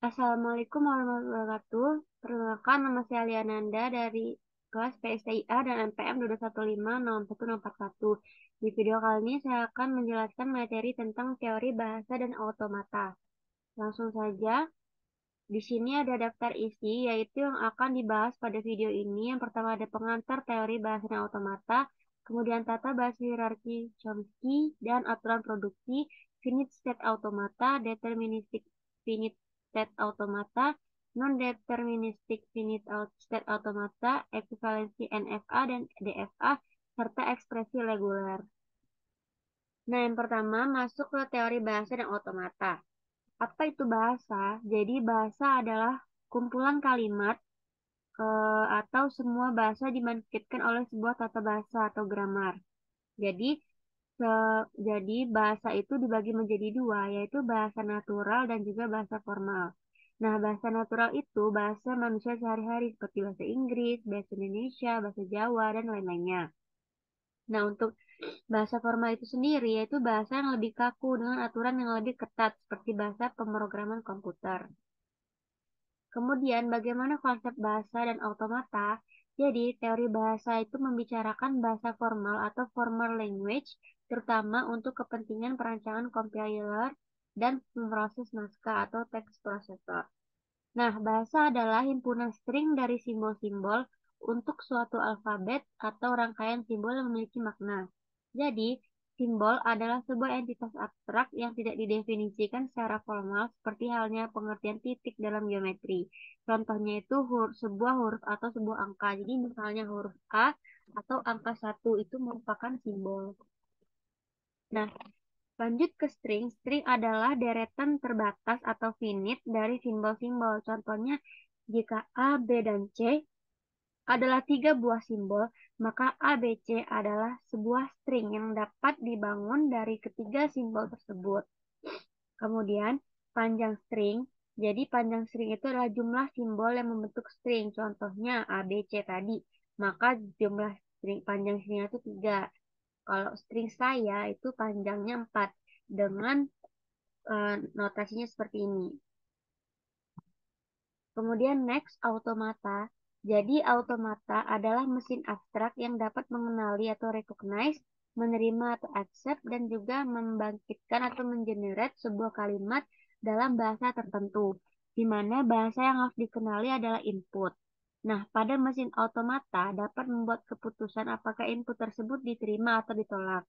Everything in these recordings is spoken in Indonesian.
Assalamualaikum warahmatullahi wabarakatuh. Perkenalkan, nama saya Aliananda dari kelas PSTIA dan NPM 2150141. Di video kali ini saya akan menjelaskan materi tentang teori bahasa dan automata. Langsung saja, di sini ada daftar isi, yaitu yang akan dibahas pada video ini. Yang pertama ada pengantar teori bahasa dan automata, kemudian tata bahasa hierarki Chomsky dan aturan produksi, finite state automata, deterministic finite state automata, non-deterministic finite state automata, ekuivalensi NFA dan DFA, serta ekspresi reguler. Nah, yang pertama masuk ke teori bahasa dan automata. Apa itu bahasa? Jadi bahasa adalah kumpulan kalimat atau semua bahasa dibangkitkan oleh sebuah tata bahasa atau grammar. Jadi jadi bahasa itu dibagi menjadi dua, yaitu bahasa natural dan juga bahasa formal. Nah, bahasa natural itu bahasa manusia sehari-hari seperti bahasa Inggris, bahasa Indonesia, bahasa Jawa, dan lain-lainnya. Nah, untuk bahasa formal itu sendiri yaitu bahasa yang lebih kaku dengan aturan yang lebih ketat seperti bahasa pemrograman komputer. Kemudian, bagaimana konsep bahasa dan automata? Jadi, teori bahasa itu membicarakan bahasa formal atau formal language, terutama untuk kepentingan perancangan compiler dan memproses naskah atau text processor. Nah, bahasa adalah himpunan string dari simbol-simbol untuk suatu alfabet atau rangkaian simbol yang memiliki makna. Jadi, simbol adalah sebuah entitas abstrak yang tidak didefinisikan secara formal seperti halnya pengertian titik dalam geometri. Contohnya itu sebuah huruf atau sebuah angka. Jadi, misalnya huruf A atau angka 1 itu merupakan simbol. Nah, lanjut ke string. String adalah deretan terbatas atau finite dari simbol-simbol. Contohnya, jika A, B, dan C adalah 3 buah simbol, maka A, B, C adalah sebuah string yang dapat dibangun dari ketiga simbol tersebut. Kemudian, panjang string. Jadi, panjang string itu adalah jumlah simbol yang membentuk string. Contohnya, A, B, C tadi. Maka jumlah string panjang stringnya itu 3. Kalau string saya itu panjangnya 4 dengan notasinya seperti ini. Kemudian next, automata. Jadi automata adalah mesin abstrak yang dapat mengenali atau recognize, menerima atau accept, dan juga membangkitkan atau mengenerate sebuah kalimat dalam bahasa tertentu, di mana bahasa yang harus dikenali adalah input. Nah, pada mesin automata dapat membuat keputusan apakah input tersebut diterima atau ditolak.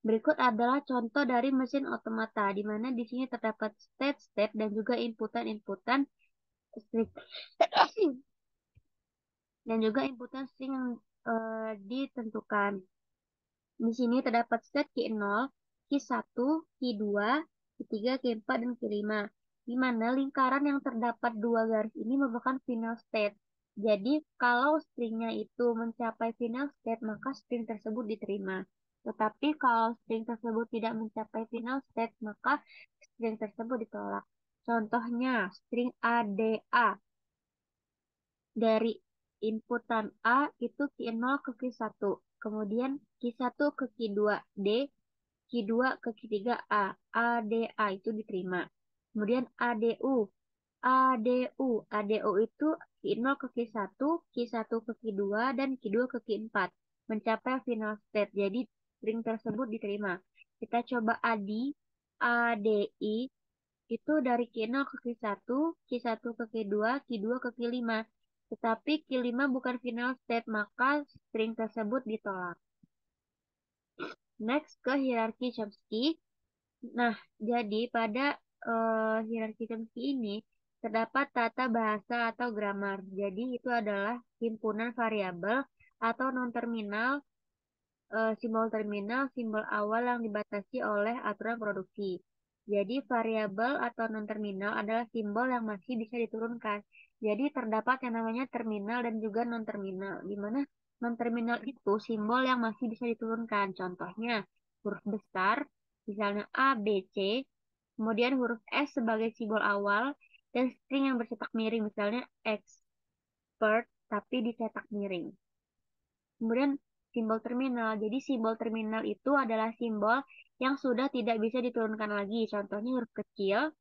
Berikut adalah contoh dari mesin automata, di mana di sini terdapat state-state dan juga inputan-inputan string dan juga inputan string yang ditentukan. Di sini terdapat state Q0, Q1, Q2, Q3, Q4, dan Q5, di mana lingkaran yang terdapat 2 garis ini merupakan final state. Jadi, kalau stringnya itu mencapai final state, maka string tersebut diterima. Tetapi kalau string tersebut tidak mencapai final state, maka string tersebut ditolak. Contohnya, string ADA. Dari inputan A itu Q0 ke Q1. Kemudian Q1 ke Q2 D, Q2 ke Q3 A. ADA itu diterima. Kemudian ADU. ADU itu Q0 ke Q1, Q1 ke Q2, dan Q2 ke Q4. Mencapai final state. Jadi string tersebut diterima. Kita coba ADI itu dari Q0 ke Q1, Q1 ke Q2, Q2 ke Q5. Tetapi Q5 bukan final state, maka string tersebut ditolak. Next ke hierarki Chomsky. Nah, jadi pada hierarki Chomsky ini terdapat tata bahasa atau grammar. Jadi itu adalah himpunan variabel atau non-terminal, simbol terminal, simbol awal yang dibatasi oleh aturan produksi. Jadi variabel atau non-terminal adalah simbol yang masih bisa diturunkan. Jadi terdapat yang namanya terminal dan juga non-terminal, di mana non-terminal itu simbol yang masih bisa diturunkan. Contohnya huruf besar, misalnya A, B, C, kemudian huruf S sebagai simbol awal, dan string yang bercetak miring, misalnya expert, tapi dicetak miring. Kemudian simbol terminal. Jadi simbol terminal itu adalah simbol yang sudah tidak bisa diturunkan lagi. Contohnya huruf kecil,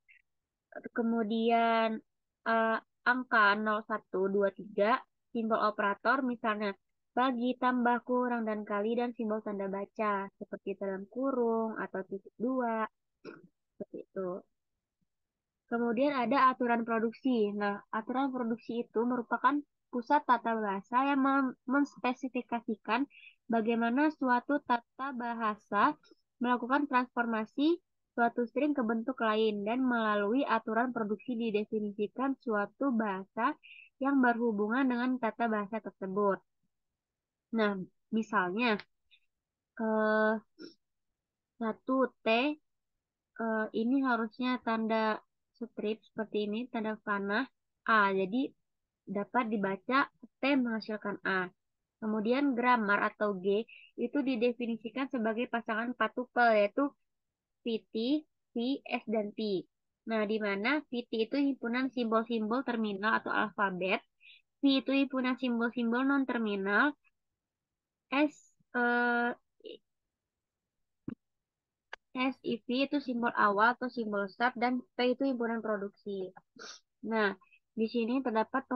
kemudian eh, angka 0123, simbol operator misalnya bagi, tambah, kurang, dan kali, dan simbol tanda baca seperti dalam kurung atau titik dua, seperti itu. Kemudian ada aturan produksi. Nah, aturan produksi itu merupakan pusat tata bahasa yang menspesifikasikan bagaimana suatu tata bahasa melakukan transformasi suatu string ke bentuk lain, dan melalui aturan produksi didefinisikan suatu bahasa yang berhubungan dengan tata bahasa tersebut. Nah, misalnya eh, satu T, ini harusnya tanda strip seperti ini, tanda panah A. Jadi dapat dibaca T menghasilkan A. Kemudian grammar atau G itu didefinisikan sebagai pasangan 4 tupel, yaitu VT, V, S, dan T. Nah, di mana VT itu himpunan simbol-simbol terminal atau alfabet, V itu himpunan simbol-simbol non-terminal, S, SIV itu simbol awal atau simbol start, dan P itu himpunan produksi. Nah, di sini terdapat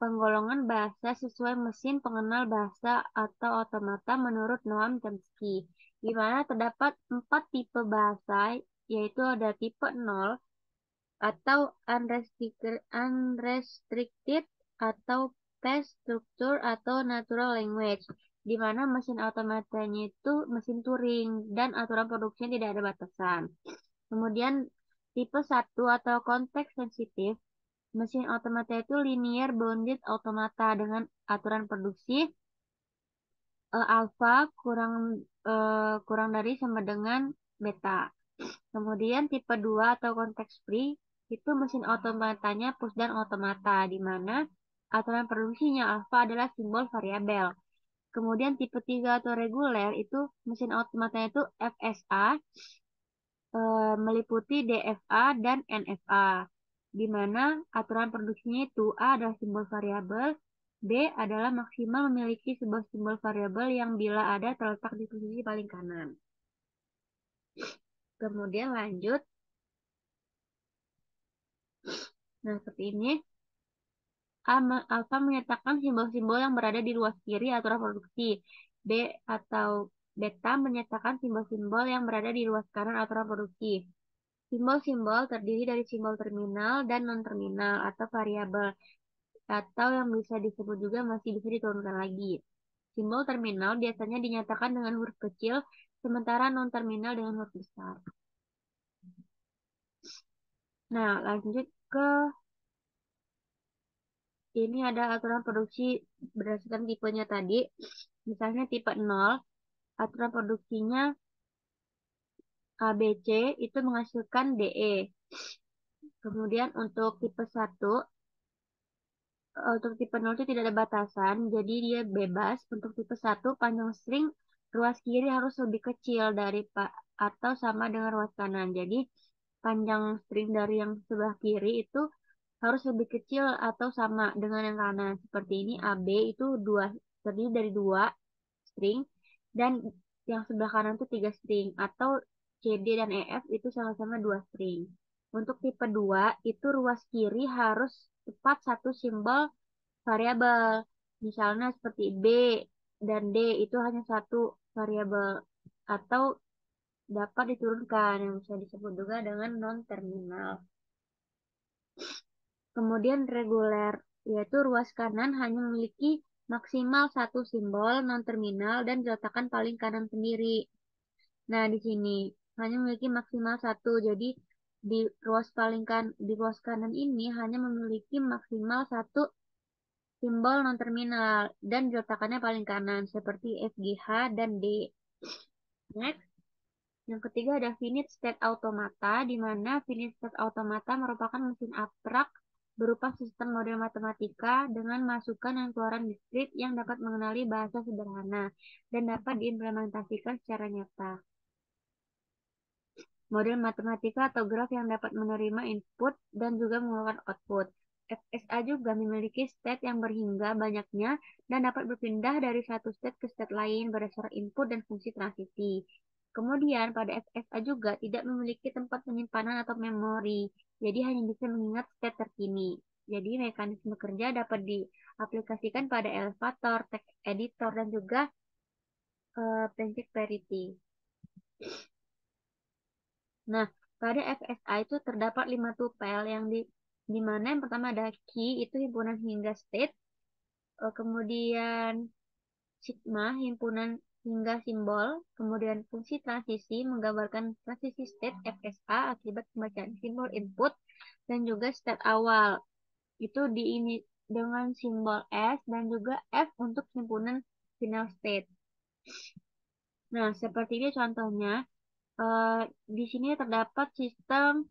penggolongan bahasa sesuai mesin pengenal bahasa atau otomata menurut Noam Chomsky, di mana terdapat 4 tipe bahasa, yaitu ada tipe 0 atau unrestricted atau past structure atau natural language, di mana mesin otomatanya itu mesin Turing dan aturan produksinya tidak ada batasan. Kemudian tipe 1 atau konteks sensitif, mesin otomata itu linear bounded automata dengan aturan produksi alpha kurang dari sama dengan beta. Kemudian tipe 2 atau konteks free itu mesin otomatanya push dan otomata, di mana aturan produksinya alpha adalah simbol variabel. Kemudian tipe 3 atau reguler itu mesin otomatanya itu FSA, meliputi DFA dan NFA, di mana aturan produksinya itu A adalah simbol variabel, B adalah maksimal memiliki sebuah simbol variabel yang bila ada terletak di posisi paling kanan. Kemudian lanjut. Nah, seperti ini. Alfa menyatakan simbol-simbol yang berada di ruas kiri aturan produksi. B atau beta menyatakan simbol-simbol yang berada di ruas kanan aturan produksi. Simbol-simbol terdiri dari simbol terminal dan non-terminal atau variabel, atau yang bisa disebut juga masih bisa diturunkan lagi. Simbol terminal biasanya dinyatakan dengan huruf kecil, sementara non-terminal dengan huruf besar. Nah, lanjut ke ini ada aturan produksi berdasarkan tipenya tadi. Misalnya tipe 0, aturan produksinya ABC itu menghasilkan DE. Kemudian untuk tipe 0 itu tidak ada batasan, jadi dia bebas. Untuk tipe 1, panjang string ruas kiri harus lebih kecil dari atau sama dengan ruas kanan. Jadi panjang string dari yang sebelah kiri itu harus lebih kecil atau sama dengan yang kanan. Seperti ini AB itu terdiri dari 2 string, dan yang sebelah kanan itu 3 string, atau CD dan EF itu sama-sama 2 string. Untuk tipe 2 itu ruas kiri harus tepat satu simbol variabel. Misalnya seperti B dan D itu hanya satu variabel, atau dapat diturunkan yang bisa disebut juga dengan non-terminal. Kemudian reguler, yaitu ruas kanan hanya memiliki maksimal satu simbol non-terminal dan diletakkan paling kanan sendiri. Nah, di sini hanya memiliki maksimal satu, jadi di ruas kanan ini hanya memiliki maksimal satu simbol non-terminal dan diletakkannya paling kanan, seperti FGH dan D. Next. Yang ketiga ada finite state automata, di mana finite state automata merupakan mesin abstrak berupa sistem model matematika dengan masukan dan keluaran diskrit yang dapat mengenali bahasa sederhana dan dapat diimplementasikan secara nyata. Model matematika atau graf yang dapat menerima input dan juga mengeluarkan output. FSA juga memiliki state yang berhingga banyaknya dan dapat berpindah dari satu state ke state lain berdasarkan input dan fungsi transisi. Kemudian pada FSA juga tidak memiliki tempat penyimpanan atau memori, jadi hanya bisa mengingat state terkini. Jadi mekanisme kerja dapat diaplikasikan pada elevator, text editor, dan juga basic parity. Nah, pada FSA itu terdapat 5 tupel yang di mana yang pertama ada key, itu himpunan hingga state, kemudian sigma, himpunan hingga simbol, kemudian fungsi transisi menggambarkan transisi state FSA akibat pembacaan simbol input, dan juga state awal. Itu di ini dengan simbol S dan juga F untuk himpunan final state. Nah, seperti ini contohnya. Di sini terdapat sistem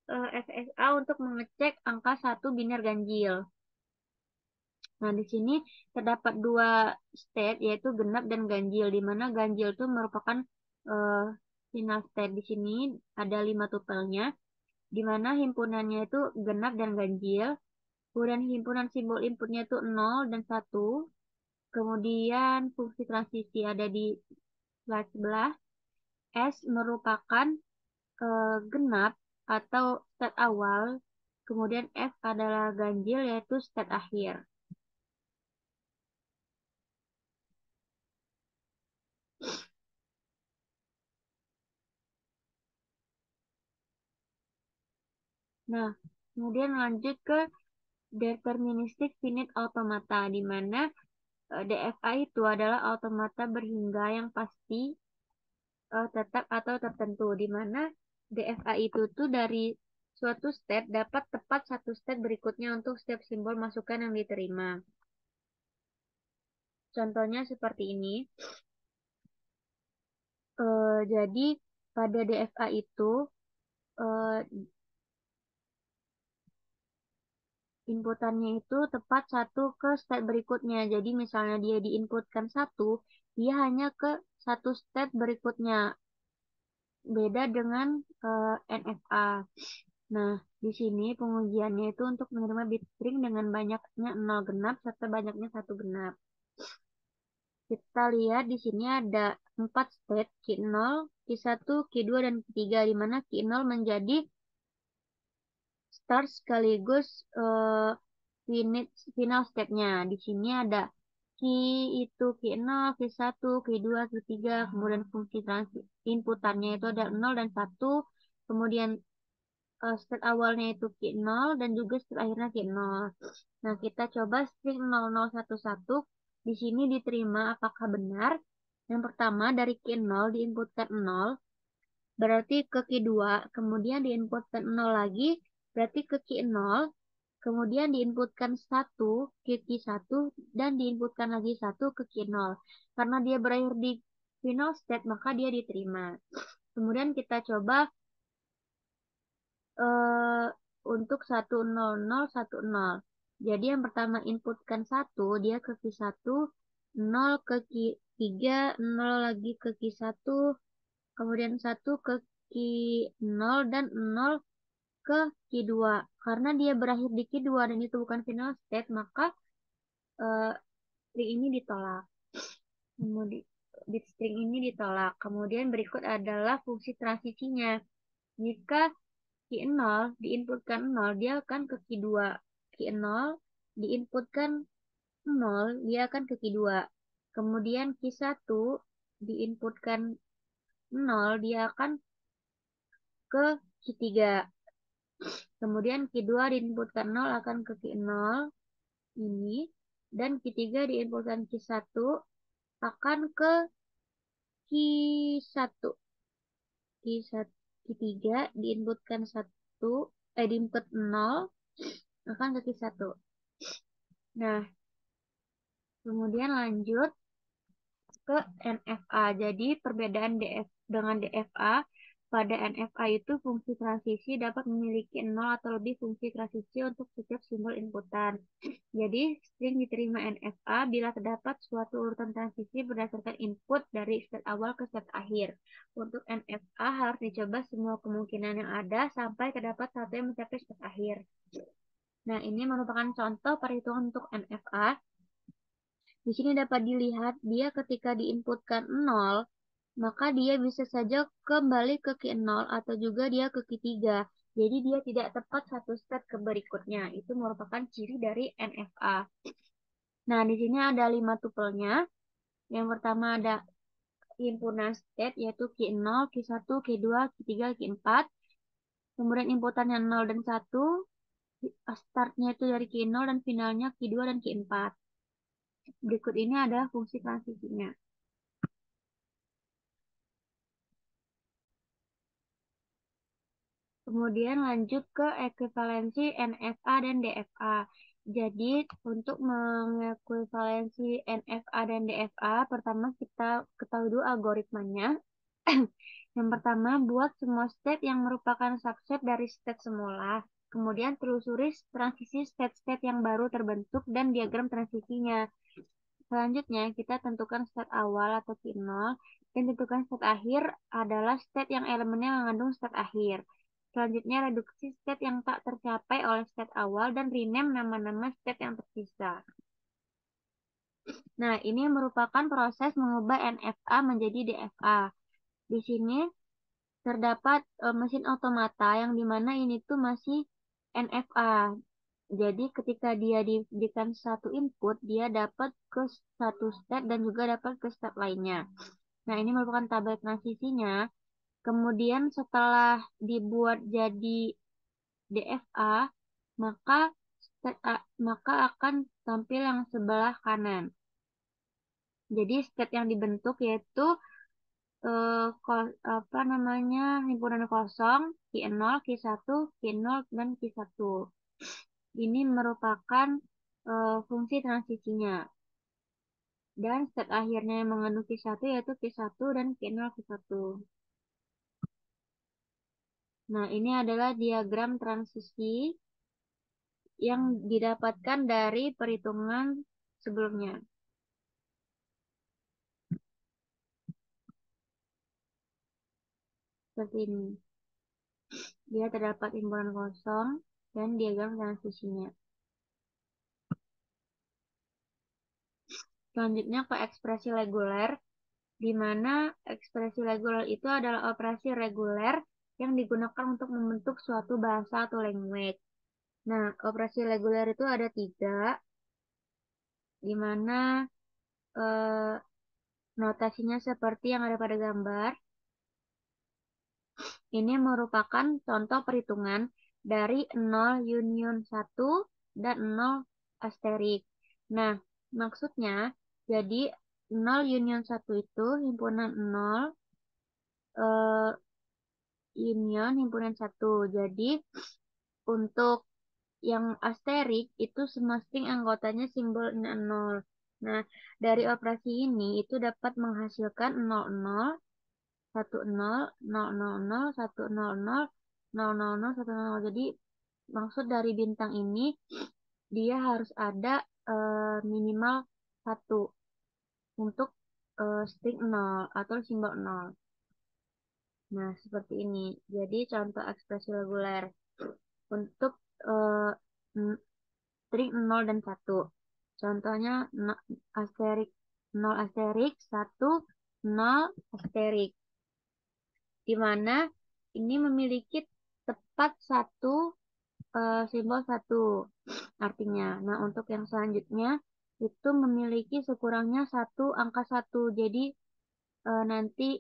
FSA untuk mengecek angka 1 biner ganjil. Nah, di sini terdapat dua state, yaitu genap dan ganjil, di mana ganjil itu merupakan uh, final state. Di sini ada 5 tupelnya, di mana himpunannya itu genap dan ganjil. Kemudian himpunan simbol inputnya itu 0 dan 1. Kemudian fungsi transisi ada di slide sebelah. S merupakan genap atau state awal. Kemudian F adalah ganjil, yaitu state akhir. Nah, kemudian lanjut ke deterministic finite automata, di mana DFA itu adalah automata berhingga yang pasti, tetap atau tertentu, di mana DFA itu tuh dari suatu state dapat tepat satu state berikutnya untuk setiap simbol masukan yang diterima. Contohnya seperti ini. Jadi pada DFA itu eh, inputannya itu tepat satu ke step berikutnya. Jadi misalnya dia diinputkan satu, dia hanya ke satu step berikutnya. Beda dengan NFA. Nah, di sini pengujiannya itu untuk menerima bit string dengan banyaknya 0 genap serta banyaknya 1 genap. Kita lihat di sini ada 4 state, Q0, Q1, Q2, dan Q3, di mana Q0 menjadi start sekaligus final step-nya. Di sini ada key itu Q0, Q1, Q2, Q3, kemudian fungsi inputannya itu ada 0 dan 1, kemudian step awalnya itu Q0 dan juga step akhirnya Q0. Nah, kita coba string 0011 di sini diterima apakah benar. Yang pertama dari Q0 diinputkan 0, berarti ke Q2, kemudian diinputkan 0 lagi, berarti ke Q0, kemudian diinputkan 1 ke Q1, dan diinputkan lagi 1 ke Q0. Karena dia berakhir di final state, maka dia diterima. Kemudian kita coba untuk 10010. Jadi yang pertama inputkan 1, dia ke Q1, 0 ke Q3, 0 lagi ke Q1, kemudian 1 ke Q0, dan 0 ke Q2. Karena dia berakhir di Q2 dan itu bukan final state, maka string ini ditolak. Kemudian bit string ini ditolak. Kemudian berikut adalah fungsi transisinya. Jika Q0 diinputkan 0, dia akan ke Q2. Q0 diinputkan 0, dia akan ke Q2. Kemudian Q1 diinputkan 0, dia akan ke Q3. Kemudian Q2 diinputkan 0 akan ke Q0 ini. Dan Q3 diinputkan Q1 akan ke Q1. Q3 diinputkan 1, diinput 0 akan ke Q1. Nah, kemudian lanjut ke NFA. Jadi perbedaan dengan DFA, pada NFA itu fungsi transisi dapat memiliki 0 atau lebih fungsi transisi untuk setiap simbol inputan. Jadi string diterima NFA bila terdapat suatu urutan transisi berdasarkan input dari step awal ke step akhir. Untuk NFA harus dicoba semua kemungkinan yang ada sampai terdapat satu yang mencapai step akhir. Nah, ini merupakan contoh perhitungan untuk NFA. Di sini dapat dilihat dia ketika diinputkan 0, maka dia bisa saja kembali ke Q0 atau juga dia ke Q3. Jadi dia tidak tepat satu step ke berikutnya. Itu merupakan ciri dari NFA. Nah, di sini ada 5 tupelnya. Yang pertama ada himpunan state yaitu Q0, Q1, Q2, Q3, Q4. Kemudian inputannya 0 dan 1. Startnya itu dari Q0 dan finalnya Q2 dan Q4. Berikut ini adalah fungsi transisinya. Kemudian lanjut ke ekuivalensi NFA dan DFA. Jadi untuk mengekuivalensi NFA dan DFA, pertama kita ketahui dulu algoritmanya. Yang pertama, buat semua state yang merupakan subset dari state semula. Kemudian telusuri transisi state-state yang baru terbentuk dan diagram transisinya. Selanjutnya, kita tentukan state awal atau Q0 dan tentukan state akhir adalah state yang elemennya mengandung state akhir. Selanjutnya, reduksi state yang tak tercapai oleh state awal dan rename nama-nama state yang tersisa. Nah, ini merupakan proses mengubah NFA menjadi DFA. Di sini terdapat mesin otomata yang dimana ini tuh masih NFA. Jadi ketika dia diberikan satu input, dia dapat ke satu state dan juga dapat ke state lainnya. Nah, ini merupakan tabel transisinya. Kemudian setelah dibuat jadi DFA, maka maka akan tampil yang sebelah kanan. Jadi state yang dibentuk yaitu apa namanya himpunan kosong Q0, Q1, Q0 dan Q1. Ini merupakan fungsi transisinya. Dan state akhirnya yang mengandung Q1 yaitu Q1 dan Q0 Q1. Nah, ini adalah diagram transisi yang didapatkan dari perhitungan sebelumnya. Seperti ini. Dia terdapat himpunan kosong dan diagram transisinya. Selanjutnya ke ekspresi reguler, di mana ekspresi reguler itu adalah operasi reguler yang digunakan untuk membentuk suatu bahasa atau language. Nah, operasi reguler itu ada 3, di mana notasinya seperti yang ada pada gambar. Ini merupakan contoh perhitungan dari 0 union 1 dan 0 asterik. Nah, maksudnya jadi 0 union 1 itu himpunan 0 union himpunan 1. Jadi untuk yang asterik itu semua string anggotanya simbol 0. Nah, dari operasi ini itu dapat menghasilkan 00, 10, 000, 100, 000, 100. Jadi maksud dari bintang ini dia harus ada minimal 1 untuk string 0 atau simbol 0. Nah, seperti ini. Jadi contoh ekspresi reguler untuk eh, string 0 dan 1. Contohnya asterik 0 asterik 1 0 asterik. Di mana ini memiliki tepat satu simbol 1 artinya. Nah, untuk yang selanjutnya itu memiliki sekurangnya satu angka 1. Jadi nanti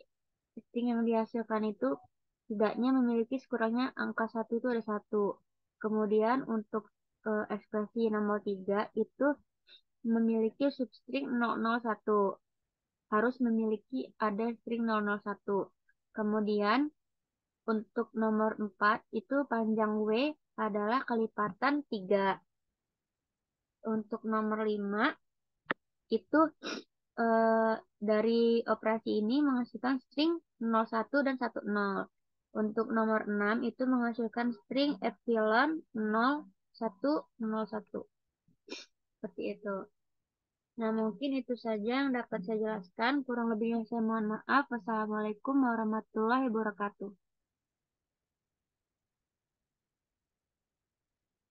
string yang dihasilkan itu tidaknya memiliki sekurangnya angka 1 itu ada 1. Kemudian untuk ekspresi nomor 3 itu memiliki substring 001. Harus memiliki ada string 001. Kemudian untuk nomor 4 itu panjang W adalah kelipatan 3. Untuk nomor 5 itu eh, dari operasi ini menghasilkan string 01 dan 10. Untuk nomor 6 itu menghasilkan string epsilon 0101. Seperti itu. Nah, mungkin itu saja yang dapat saya jelaskan. Kurang lebihnya saya mohon maaf. Wassalamualaikum warahmatullahi wabarakatuh.